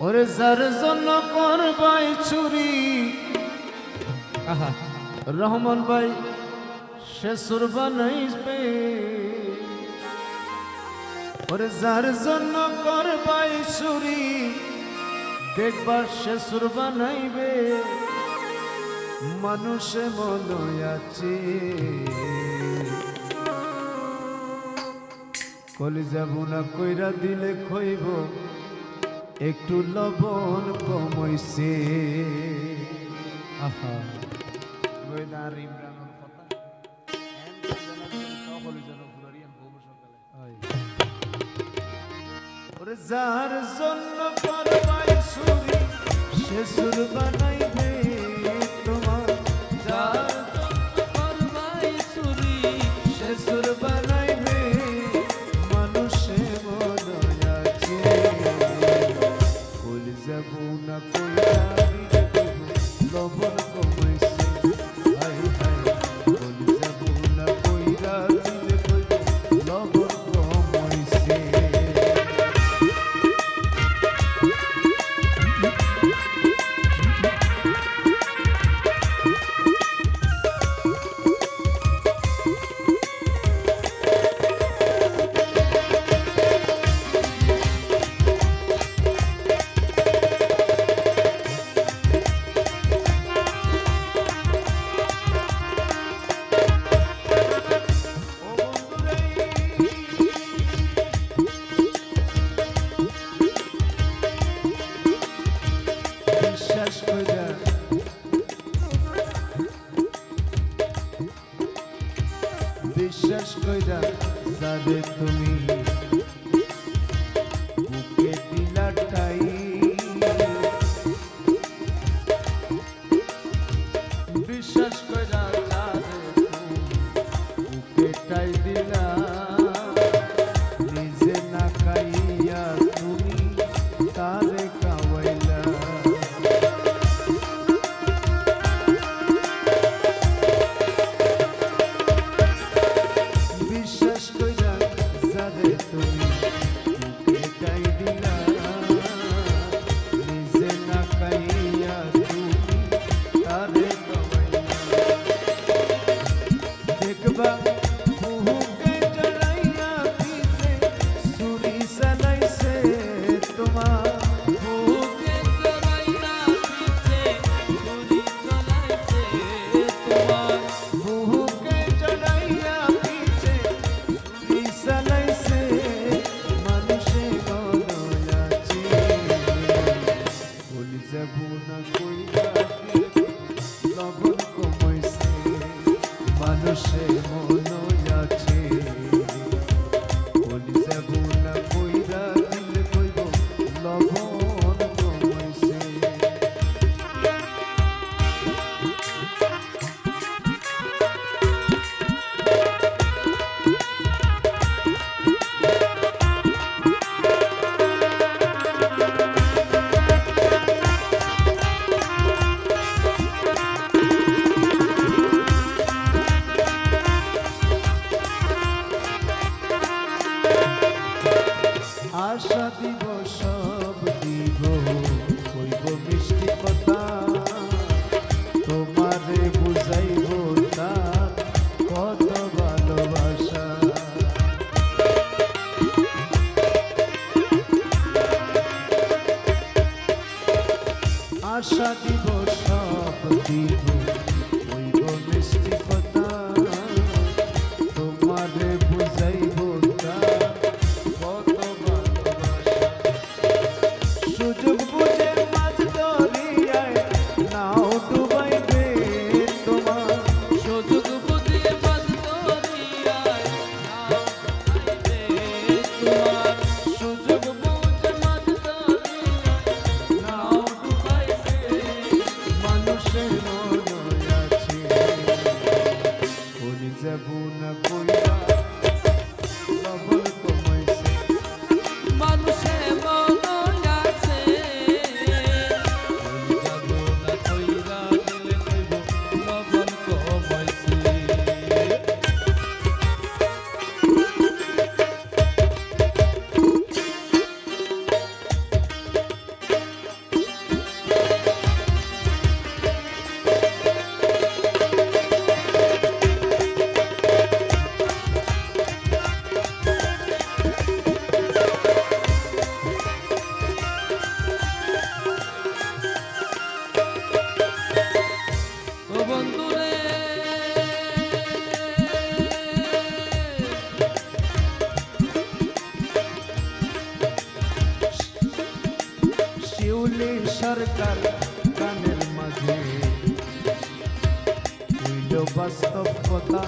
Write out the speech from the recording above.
ওরে যার জন্য করবাই চুরি রহমান ভাই সে সুর বানাইবে ওরে যার জন্য করবাই চুরি দেখবার সে সুর বানাইবে মানুষে মনে আছে কলিজা বুনা কইরা দিলে খইব একটু লবণ কমইছে আহা গয়দার ইমরানের কথা ওরে যার জন্য করবাই চুরি সে সুর বানাইবে তোমার যার জন্য করবাই চুরি সে সুর বানাইবে মানুষে মনে আছে কলিজা বুনা কইরা দিলে লবণ কমইছে হাই হাই কলিজা বুনা কইরা দিলে লবণ কমইছে বিশ্বাস কইরা যাবে তুমি বুকে দিলাটাই বিশ্বাস কইরা যাবে বুকে টাই দিলা নিজে না খাইয়া তুমি তারে খাওয়াইলা দেখবা সরকার কানের মাঝে হইল বাস্তব কথা